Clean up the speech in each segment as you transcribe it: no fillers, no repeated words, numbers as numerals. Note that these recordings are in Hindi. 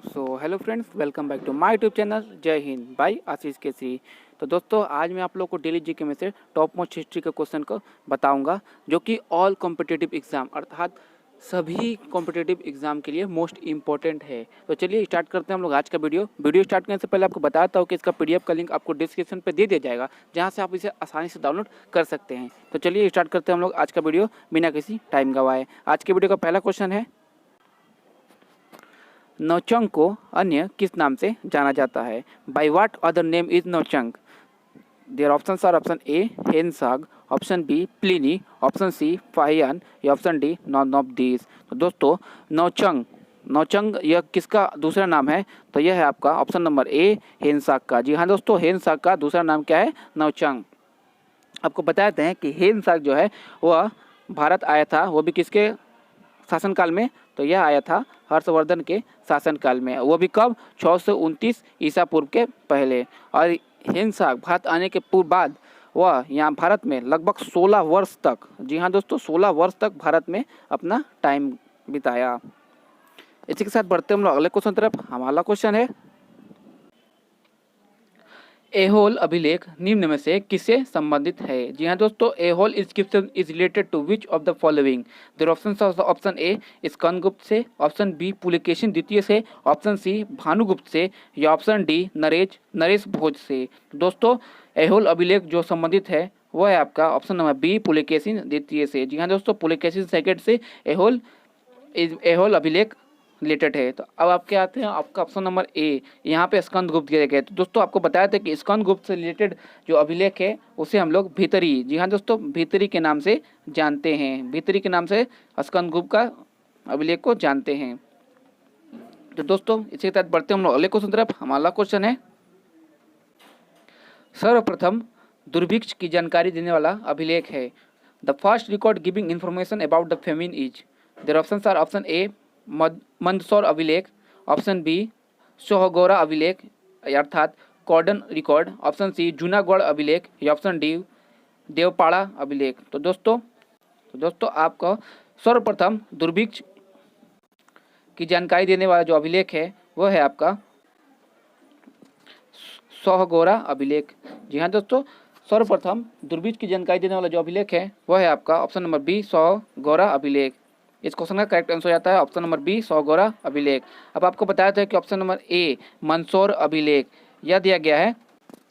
So hello friends, welcome back to my YouTube channel Jai Hind bye आशीष केसरी। तो दोस्तों, आज मैं आप लोग को डेली जीके में से टॉप मोस्ट हिस्ट्री के क्वेश्चन को बताऊंगा, जो कि ऑल कॉम्पिटिटिव एग्जाम अर्थात सभी कॉम्पिटिटिव एग्जाम के लिए मोस्ट इंपॉर्टेंट है। तो चलिए स्टार्ट करते हैं हम लोग आज का वीडियो स्टार्ट करने से पहले आपको बताता हूँ कि इसका पीडीएफ का लिंक आपको डिस्क्रिप्शन पे दे दिया जाएगा, जहाँ से आप इसे आसानी से डाउनलोड कर सकते हैं। तो चलिए स्टार्ट करते हैं हम लोग आज का वीडियो बिना किसी टाइम गवाए। आज के वीडियो का पहला क्वेश्चन है, नौचंग को अन्य किस नाम से जाना जाता है? By what other name is Nauchang? There options are option A Hiuen Tsang, option B Pliny, option C Fahien या option D none of these. तो दोस्तों, नौचंग नौचंग यह किसका दूसरा नाम है? तो यह है आपका ऑप्शन नंबर ए हेनसाग का। जी हाँ दोस्तों, हेनसाग का दूसरा नाम क्या है? नौचंग। आपको बताते हैं कि हेनसाग जो है वह भारत आया था, वो भी किसके शासनकाल में? तो यह आया था हर्षवर्धन के शासनकाल में, वो भी कब? 629 ईसा पूर्व के पहले। और हिंसा भारत आने के पूर्व बाद वह यहाँ भारत में लगभग 16 वर्ष तक, जी हाँ दोस्तों, 16 वर्ष तक भारत में अपना टाइम बिताया। इसी के साथ बढ़ते हम लोग अगले क्वेश्चन तरफ। हमारा क्वेश्चन है, एहोल अभिलेख निम्न में से किससे संबंधित है? जी हाँ दोस्तों, Aihole inscription is related to which of the following? There options, option A Skandagupta से, ऑप्शन बी पुलकेशिन द्वितीय से, ऑप्शन सी भानुगुप्त से या ऑप्शन डी नरेश भोज से। दोस्तों, एहोल अभिलेख जो संबंधित है वह है आपका ऑप्शन नंबर बी पुलकेशिन द्वितीय से। जी हाँ दोस्तों, पुलकेशिन सेकंड से एहोल अभिलेख रिलेटेड है। तो अब आपके आते हैं आपका ऑप्शन नंबर ए, यहाँ पे स्कंदगुप्त दिया गया है। तो दोस्तों, आपको बताया था कि स्कंदगुप्त से रिलेटेड जो अभिलेख है उसे हम लोग भीतरी, जी हाँ दोस्तों, भीतरी के नाम से जानते हैं। भीतरी के नाम से स्कंदगुप्त का अभिलेख को जानते हैं। तो दोस्तों, इसी के तहत बढ़ते हम लोग अगले क्वेश्चन तरफ। हमारा क्वेश्चन है, सर्वप्रथम दुर्भिक्ष की जानकारी देने वाला अभिलेख है। The first record giving information about the famine is? There options are option A Mandsaur अभिलेख, ऑप्शन बी सोहगौरा अभिलेख अर्थात cordon record, option C Junagadh अभिलेख या ऑप्शन डी देवपाड़ा अभिलेख। तो दोस्तों आपको सर्वप्रथम दुर्भिक्ष की जानकारी देने वाला जो अभिलेख है वह है आपका सोहगौरा अभिलेख। जी हाँ दोस्तों, सर्वप्रथम दुर्भिक्ष की जानकारी देने वाला जो अभिलेख है वह है आपका ऑप्शन नंबर बी सोहगौरा अभिलेख। इस क्वेश्चन का करेक्ट आंसर हो जाता है ऑप्शन नंबर बी सोहगौरा अभिलेख। अब आपको बताया था कि ऑप्शन नंबर ए मंदसौर अभिलेख यह दिया गया है।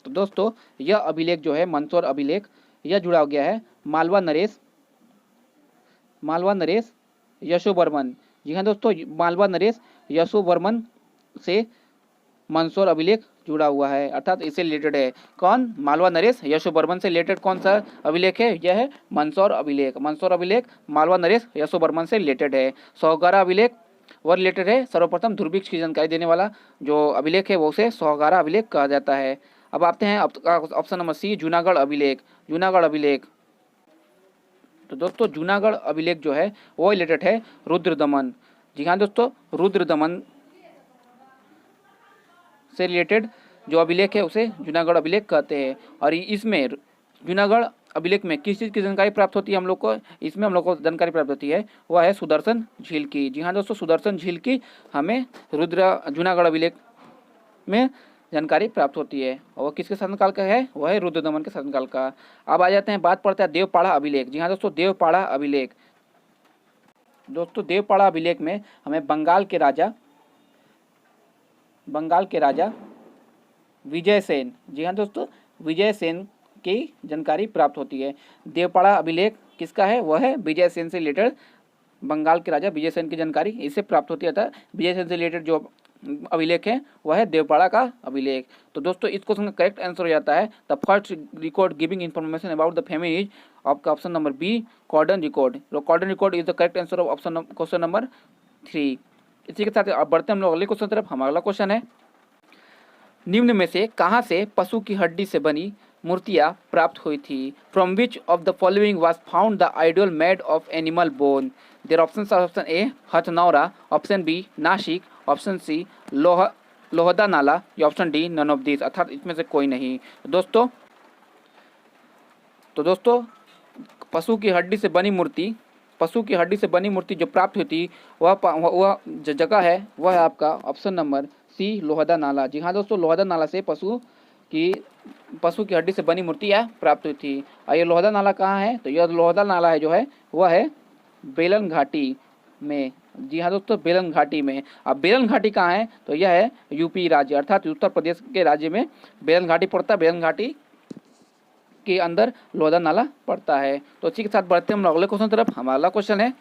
तो दोस्तों, यह अभिलेख जो है मंदसौर अभिलेख, यह जुड़ा गया है मालवा नरेश यशोवर्मन। जी हाँ दोस्तों, मालवा नरेश यशोवर्मन से मंदसौर अभिलेख जुड़ा हुआ है, अर्थात इससे रिलेटेड है। कौन? मालवा नरेश यशोवर्मन से रिलेटेड कौन सा अभिलेख है? यह है मंदसौर अभिलेख। मंदसौर अभिलेख मालवा नरेश यशोवर्मन से रिलेटेड है। सोहगारा अभिलेख वह रिलेटेड है, सर्वप्रथम दुर्भिक्ष की जानकारी देने वाला जो अभिलेख है वो उसे सोहगारा अभिलेख कहा जाता है। अब आते हैं ऑप्शन नंबर सी जूनागढ़ अभिलेख। तो दोस्तों, जूनागढ़ अभिलेख जो है वो रिलेटेड है रुद्रदमन। जी हाँ दोस्तों, रुद्रदमन से रिलेटेड जो अभिलेख है उसे जूनागढ़ अभिलेख कहते हैं। और इसमें जूनागढ़ अभिलेख में किस चीज़ की जानकारी प्राप्त होती है हम लोग को? इसमें हम लोग को जानकारी प्राप्त होती है वह है सुदर्शन झील की। जी हाँ दोस्तों, सुदर्शन झील की हमें जूनागढ़ अभिलेख में जानकारी प्राप्त होती है। और वह किसके शासनकाल का है? वह है रुद्रदमन के शासनकाल का। अब आ जाते हैं, बात पड़ता है देवपाड़ा अभिलेख। जी हाँ दोस्तों, देवपाड़ा अभिलेख। दोस्तों, देवपाड़ा अभिलेख में हमें बंगाल के राजा विजय सेन, जी हाँ दोस्तों, विजय सेन की जानकारी प्राप्त होती है। देवपाड़ा अभिलेख किसका है? वह है विजय सेन से रिलेटेड, बंगाल के राजा विजय सेन की जानकारी इससे प्राप्त होती है। विजय सेन से रिलेटेड जो अभिलेख है वह है देवपाड़ा का अभिलेख। तो दोस्तों, इस क्वेश्चन का करेक्ट आंसर हो जाता है the first record giving information about the famine is आपका option number B cordon record. Cordon record is the correct answer of option question number 3। इसी के साथ अब बढ़ते हैं हम लोग अगले क्वेश्चन तरफ। हमारा अगला क्वेश्चन है, निम्न में से कहाँ से पशु की हड्डी से बनी मूर्तियाँ प्राप्त हुई थी? From which of the following was found the idol made of animal bone? There options are option A Hathnora, option B Nashik, option C Lohanda Nala या option D none of this, अर्थात इसमें से कोई नहीं। तो दोस्तों पशु की हड्डी से बनी मूर्ति पशु की हड्डी से बनी मूर्ति जो प्राप्त हुई थी वह जो जगह है वह है आपका ऑप्शन नंबर सी, लोहदा नाला। जी हाँ दोस्तों, लोहदा नाला से पशु की हड्डी से बनी मूर्ति यह प्राप्त हुई थी। और ये लोहदा नाला कहाँ है? तो यह लोहदा नाला है जो है वह है बेलन घाटी में। जी हाँ दोस्तों, बेलन घाटी में। अब बेलन घाटी कहाँ है? तो यह है यूपी राज्य अर्थात उत्तर प्रदेश के राज्य में बेलन घाटी पड़ता है। बेलन घाटी के अंदर लोहदा नाला पड़ता है। तो इसी के साथ बढ़ते हैं हम अगले क्वेश्चन तरफ। हमारा क्वेश्चन है,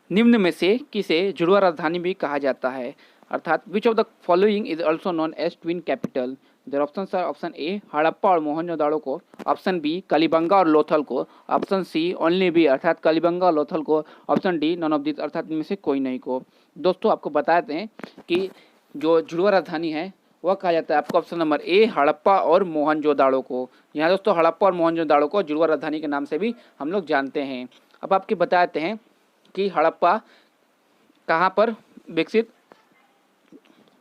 निम्न में से किसे जुड़वा राजधानी भी कहा जाता है? अर्थात which of the following is also known as twin capital? There options are option A Harappa और मोहनजोदाड़ो को, ऑप्शन बी कलिबंगा और लोथल को, ऑप्शन सी ओनली बी अर्थात कलिबंगा और लोथल को, option D none of this अर्थात इनमें से कोई नहीं को। दोस्तों आपको बताते हैं कि जो जुड़वा राजधानी है वह कहा जाता है आपको ऑप्शन नंबर ए हड़प्पा और मोहनजोदाड़ो को। यहाँ दोस्तों हड़प्पा और मोहनजोदाड़ो को जुड़वा राजधानी के नाम से भी हम लोग जानते हैं। अब आपके बताते हैं कि हड़प्पा कहाँ पर विकसित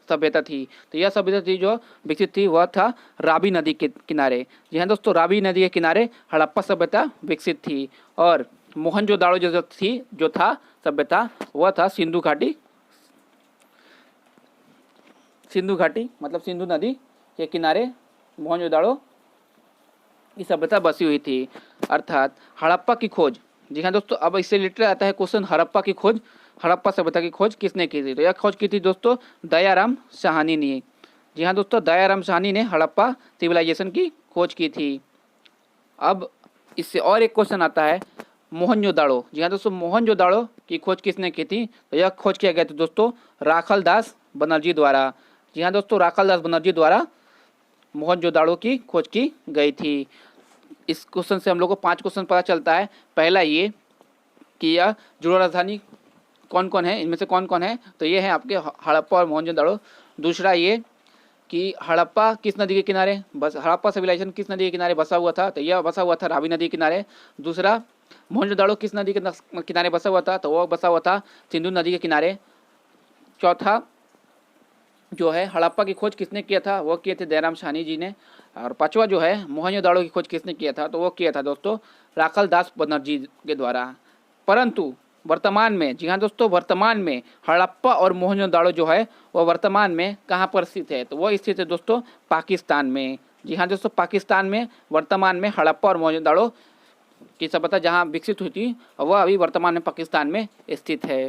सभ्यता थी? तो यह सभ्यता थी जो विकसित थी वह था रावी नदी के किनारे। जी हाँ दोस्तों, रावी नदी के किनारे हड़प्पा सभ्यता विकसित थी। और मोहनजोदाड़ो जो था सभ्यता वह था सिंधु घाटी मतलब सिंधु नदी के किनारे मोहनजोदाड़ो की सभ्यता बसी हुई थी। अर्थात हड़प्पा की खोज, जी हाँ दोस्तों, अब इससे रिलेटेड आता है क्वेश्चन, हड़प्पा सभ्यता की खोज किसने की थी? तो यह खोज की थी दोस्तों दयाराम साहनी ने। जी हाँ दोस्तों, दयाराम साहनी ने हड़प्पा सिविलाइजेशन की खोज की थी। अब इससे और एक क्वेश्चन आता है मोहनजोदाड़ो। जी हाँ दोस्तों, मोहनजोदाड़ो की खोज किसने की थी? तो यह खोज किया गया था दोस्तों राखलदास बनर्जी द्वारा। जी हाँ दोस्तों, राखलदास बनर्जी द्वारा मोहनजोदाड़ो की खोज की गई थी। इस क्वेश्चन से हम लोग को 5 क्वेश्चन पता चलता है। पहला ये कि यह जुड़वा राजधानी कौन कौन है, इनमें से कौन कौन है? तो ये है आपके हड़प्पा और मोहनजोदाड़ो। दूसरा ये कि हड़प्पा किस नदी के किनारे हड़प्पा सिविलाइजेशन किस नदी के किनारे बसा हुआ था? तो यह बसा हुआ था रावी नदी के किनारे। दूसरा, मोहनजोदाड़ो किस नदी के किनारे बसा हुआ था? तो वह बसा हुआ था सिंधु नदी के किनारे। चौथा जो है हड़प्पा की खोज किसने किया था? वो किए थे दयाराम साहनी जी ने। और पांचवा जो है मोहनजोदाड़ो की खोज किसने किया था? तो वो किया था दोस्तों राखलदास बनर्जी के द्वारा। परंतु वर्तमान में, जी हाँ दोस्तों, वर्तमान में हड़प्पा और मोहनजोदाड़ो जो है वह वर्तमान में कहाँ पर स्थित है? तो वह स्थित है दोस्तों पाकिस्तान में। जी हाँ दोस्तों, पाकिस्तान में वर्तमान में हड़प्पा और मोहनजोदाड़ो की सभ्यता जहाँ विकसित हुई थी वह अभी वर्तमान में पाकिस्तान में स्थित है।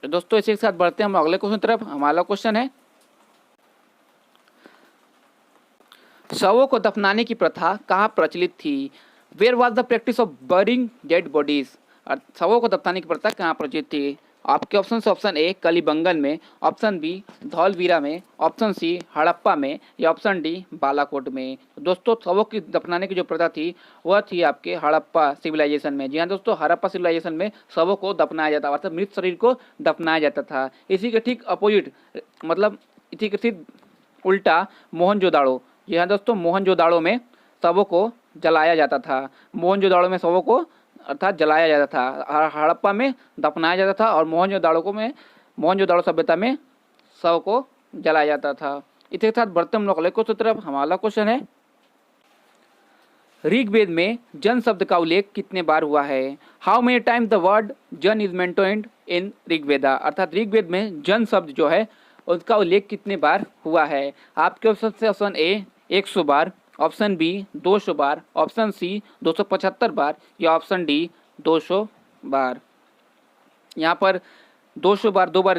तो दोस्तों इसी के साथ बढ़ते हैं हम अगले क्वेश्चन तरफ। हमारा क्वेश्चन है, शवों को दफनाने की प्रथा कहाँ प्रचलित थी? Where was the practice of burying dead bodies? शवों को दफनाने की प्रथा कहाँ प्रचलित थी? आपके ऑप्शन से ऑप्शन ए कलिबंगन में, ऑप्शन बी धौलवीरा में, ऑप्शन सी हड़प्पा में, या ऑप्शन डी बालाकोट में। दोस्तों शवों की दफनाने की जो प्रथा थी वह थी आपके हड़प्पा सिविलाइजेशन में। जी हाँ दोस्तों, हड़प्पा सिविलाइजेशन में शवों को दफनाया जाता था, अर्थात मृत शरीर को दफनाया जाता था। इसी के ठीक अपोजिट मतलब इसी के ठीक उल्टा मोहनजोदाड़ो, जी हाँ दोस्तों, मोहनजोदाड़ो में शवों को जलाया जाता था। मोहनजोदाड़ो में शवों को अर्थात जलाया जाता था, हड़प्पा में दफनाया जाता था और मोहनजोदाड़ो सभ्यता में शव को जलाया जाता था। इसके साथ बढ़ते हम लोग अगले क्वेश्चन तरफ। हमारा क्वेश्चन है, ऋग्वेद में जन शब्द का उल्लेख कितने बार हुआ है? How many time the word जन इज मेंशन्ड इन ऋग्वेदा? अर्थात ऋग्वेद में जन शब्द जो है उसका उल्लेख कितने बार हुआ है? आपके ऑप्शन से ऑप्शन ए 100 बार, ऑप्शन बी 200 बार, ऑप्शन सी 275 बार, या ऑप्शन डी 200 बार। यहाँ पर 200 बार 2 बार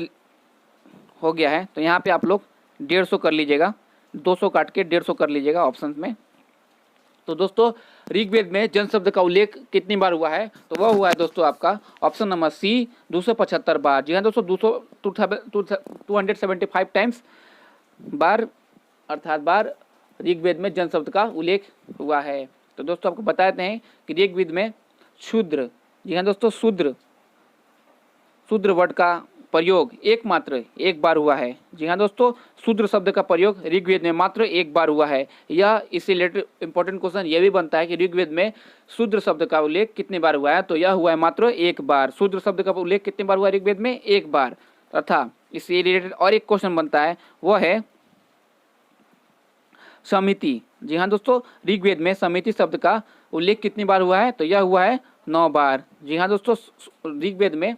हो गया है, तो यहाँ पे आप लोग 150 कर लीजिएगा, 200 काट के 150 कर लीजिएगा ऑप्शन में। तो दोस्तों ऋग्वेद में जन शब्द का उल्लेख कितनी बार हुआ है? तो वह हुआ है दोस्तों आपका ऑप्शन नंबर सी 275 बार। जी हाँ दोस्तों, 275 टाइम्स बार अर्थात बार ऋग्वेद में जन शब्द का उल्लेख हुआ है। तो दोस्तों आपको बताते हैं कि ऋग्वेद में शूद्र, जी हाँ दोस्तों, शूद्र वर्ड का प्रयोग एकमात्र एक बार हुआ है। जी हाँ दोस्तों, शूद्र शब्द का प्रयोग ऋग्वेद में मात्र एक बार हुआ है। यह इससे रिलेटेड इंपॉर्टेंट क्वेश्चन यह भी बनता है कि ऋग्वेद में शूद्र शब्द का उल्लेख कितने बार हुआ है? तो यह हुआ है मात्र एक बार। शूद्र शब्द का उल्लेख कितने बार हुआ है ऋग्वेद में? एक बार। तथा इससे रिलेटेड और एक क्वेश्चन बनता है, वह है समिति। जी हाँ दोस्तों, ऋग्वेद में समिति शब्द का उल्लेख कितनी बार हुआ है? तो यह हुआ है 9 बार। जी हाँ दोस्तों, ऋग्वेद में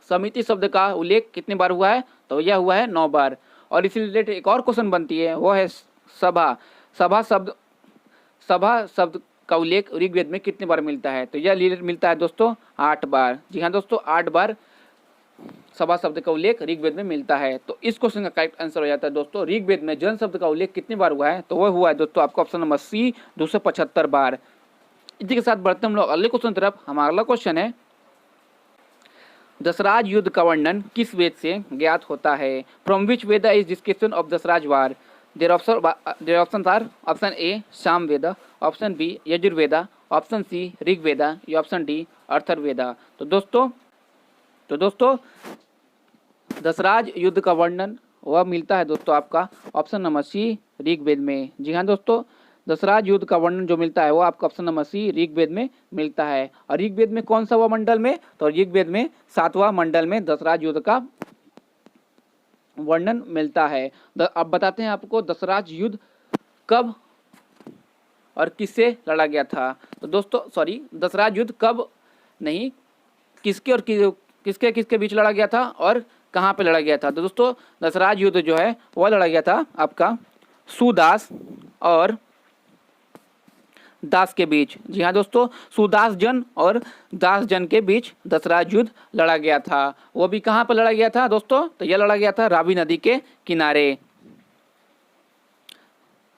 समिति शब्द का उल्लेख कितने बार हुआ है? तो यह हुआ है 9 बार। और इसी रिलेटेड एक और क्वेश्चन बनती है, वो है सभा। सभा शब्द सभा शब्द का उल्लेख ऋग्वेद में कितने बार मिलता है? तो यह मिलता है दोस्तों 8 बार। जी हाँ दोस्तों, 8 बार सभा शब्द का उल्लेख ऋग्वेद में मिलता है। तो इस क्वेश्चन का करेक्ट आंसर हो जाता है दोस्तों, ऋग्वेद में जन शब्द का उल्लेख कितनी बार हुआ है? तो वह हुआ है दोस्तों आपका ऑप्शन नंबर सी, 275 बार। इसी के साथ बढ़ते हम लोग अगले क्वेश्चन तरफ। हमारा अगला क्वेश्चन है, दशराज युद्ध का वर्णन किस वेद से ज्ञात होता है? From which Veda is description of Dashraj war? There option are option A Samaveda, option B Yajurveda, option C Rigveda या ऑप्शन डी अथर्ववेदा। तो दोस्तों दशराज युद्ध का वर्णन वह मिलता है दोस्तों आपका ऑप्शन नंबर सी ऋग्वेद में। जी हाँ दोस्तों, दशराज युद्ध का वर्णन जो मिलता है वो आपका ऑप्शन नंबर सी ऋग्वेद में मिलता है। और ऋग्वेद में कौन सा हुआ मंडल में? तो ऋग्वेद में 7वां मंडल में दशराज युद्ध का वर्णन मिलता है। अब बताते हैं आपको दशराज युद्ध कब और किससे लड़ा गया था। तो दोस्तों दशराज युद्ध कब नहीं, किसके और किसके बीच लड़ा गया था और कहाँ पे लड़ा गया था? तो दोस्तों दशराज युद्ध जो है वह लड़ा गया था आपका सुदास और दास के बीच। जी हाँ दोस्तों, सुदास जन और दास जन के बीच दशराज युद्ध लड़ा गया था। वो भी कहाँ पर लड़ा गया था दोस्तों? तो यह लड़ा गया था रावी नदी के किनारे।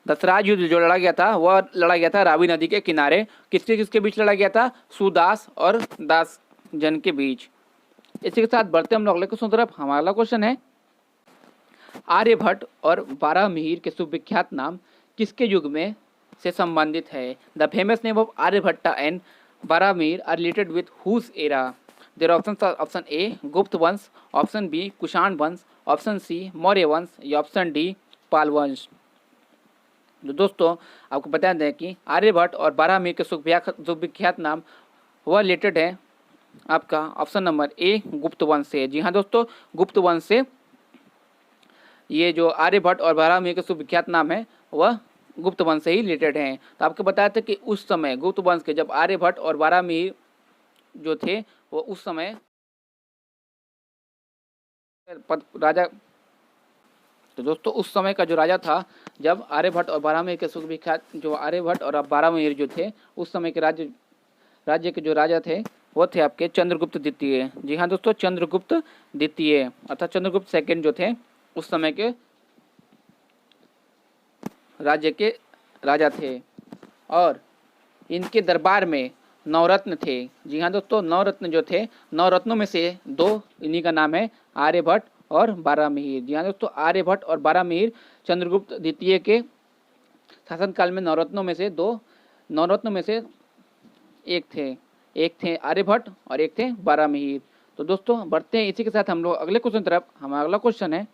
दशराज युद्ध जो लड़ा गया था वह लड़ा गया था रावी नदी के किनारे। किसके किसके बीच लड़ा गया था? सुदास और दास जन के बीच। इसी के साथ बढ़ते हम लोग अगले क्वेश्चन तरफ। हमारा अगला क्वेश्चन है, आर्यभट्ट और बारहमिहिर के सुविख्यात नाम किसके युग में से संबंधित है? The famous name of Aryabhata and Varahamihira are related with whose era? There options are option A Gupta वंश, ऑप्शन बी कुषाण वंश, ऑप्शन सी मौर्य वंश या ऑप्शन डी पाल वंश। तो दोस्तों आपको बता दें कि आर्यभट्ट और बारहमिहिर के सुविख्यात नाम वह रिलेटेड है आपका ऑप्शन नंबर ए गुप्त वंश से। जी हाँ दोस्तों, गुप्त वंश से ये जो आर्यभट्ट और बारहमिहिर के सुविख्यात नाम है वह गुप्त वंश से ही रिलेटेड हैं। तो आपको बताया था कि उस समय गुप्त वंश के जब आर्यभट्ट और बारहमिहिर जो थे वो उस समय राजा, तो दोस्तों उस समय का जो राजा था जब आर्यभट्ट और बारहमिहिर के सुविख्यात जो आर्यभट्ट और बारहमिहिर जो थे उस समय के राज्य के जो राजा थे वो थे आपके चंद्रगुप्त द्वितीय। जी हाँ दोस्तों, चंद्रगुप्त द्वितीय अर्थात चंद्रगुप्त सेकंड जो थे उस समय के राज्य के राजा थे। और इनके दरबार में नवरत्न थे। जी हाँ दोस्तों, नवरत्न जो थे, नवरत्नों में से 2 इन्हीं का नाम है आर्यभट्ट और बारहमिहिर। जी हाँ दोस्तों, आर्यभट्ट और बारहमिहिर चंद्रगुप्त द्वितीय के शासनकाल में नवरत्नों में से एक थे आर्यभट्ट और एक थे बारहमिहिर। तो दोस्तों बढ़ते हैं इसी के साथ हम लोग अगले क्वेश्चन तरफ। हमारा अगला क्वेश्चन है,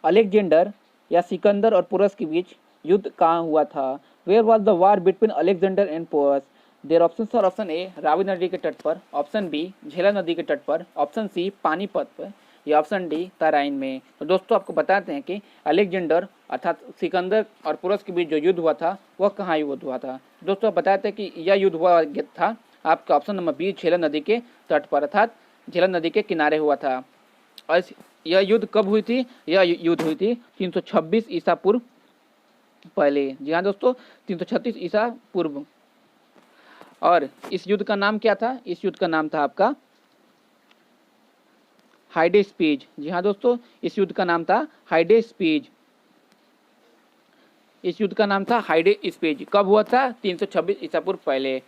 अलेक्जेंडर या सिकंदर और पोरस के बीच युद्ध कहाँ हुआ था? Where was the war between Alexander and Porus? There options are option A Ravi नदी के तट पर, ऑप्शन बी झेलम नदी के तट पर, ऑप्शन सी पानीपत पर या ऑप्शन डी तराइन में। तो दोस्तों आपको बताते हैं कि अलेक्जेंडर अर्थात सिकंदर और पोरस के बीच जो युद्ध हुआ था वह कहाँ युद्ध हुआ था? दोस्तों बताते हैं कि यह युद्ध हुआ था आपका ऑप्शन नंबर बी झेलम नदी के तट पर अर्थात झेलम नदी के किनारे हुआ था। और यह युद्ध कब हुई थी? यह युद्ध हुई थी 326 ईसा पूर्व पहले। जी हाँ दोस्तों, 336 ईसा पूर्व। और इस युद्ध का नाम क्या था? इस युद्ध का नाम था आपका हाइडेस्पीज। जी हाँ दोस्तों, इस युद्ध का नाम था हाइडेस्पीज। इस युद्ध का नाम था हाइडेस्पीज। कब हुआ था? 326 ईसा पूर्व पहले।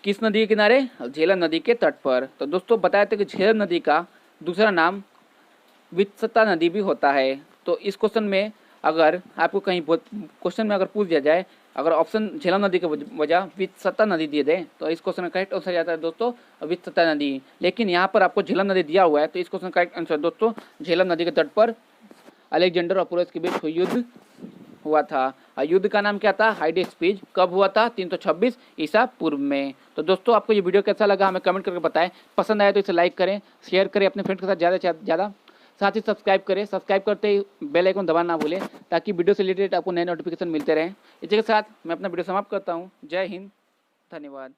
किस नदी के किनारे? झेलम नदी के तट पर। तो दोस्तों बताया था कि झेलम नदी का दूसरा नाम वित्सता नदी भी होता है। तो इस क्वेश्चन में अगर आपको कहीं क्वेश्चन में अगर पूछ दिया जाए, अगर ऑप्शन झेलम नदी के वजह वित्सता नदी दिए दें तो इस क्वेश्चन में करेक्ट आंसर जाता है दोस्तों वित्सता नदी। लेकिन यहाँ पर आपको झेलम नदी दिया हुआ है तो इस क्वेश्चन करेक्ट आंसर दोस्तों झेलम नदी के तट पर अलेक्जेंडर और पोरस के बीच युद्ध हुआ था। युद्ध का नाम क्या था? हाइडेस्पीज। कब हुआ था? 326 ईसा पूर्व में। तो दोस्तों आपको ये वीडियो कैसा लगा हमें कमेंट करके बताएं। पसंद आया तो इसे लाइक करें, शेयर करें अपने फ्रेंड्स के साथ ज़्यादा से ज़्यादा, साथ ही सब्सक्राइब करें। सब्सक्राइब करते ही बेल आइकन दबाना ना भूलें ताकि वीडियो से रिलेटेड आपको नए नोटिफिकेशन मिलते रहें। इसी के साथ मैं अपना वीडियो समाप्त करता हूँ। जय हिंद, धन्यवाद।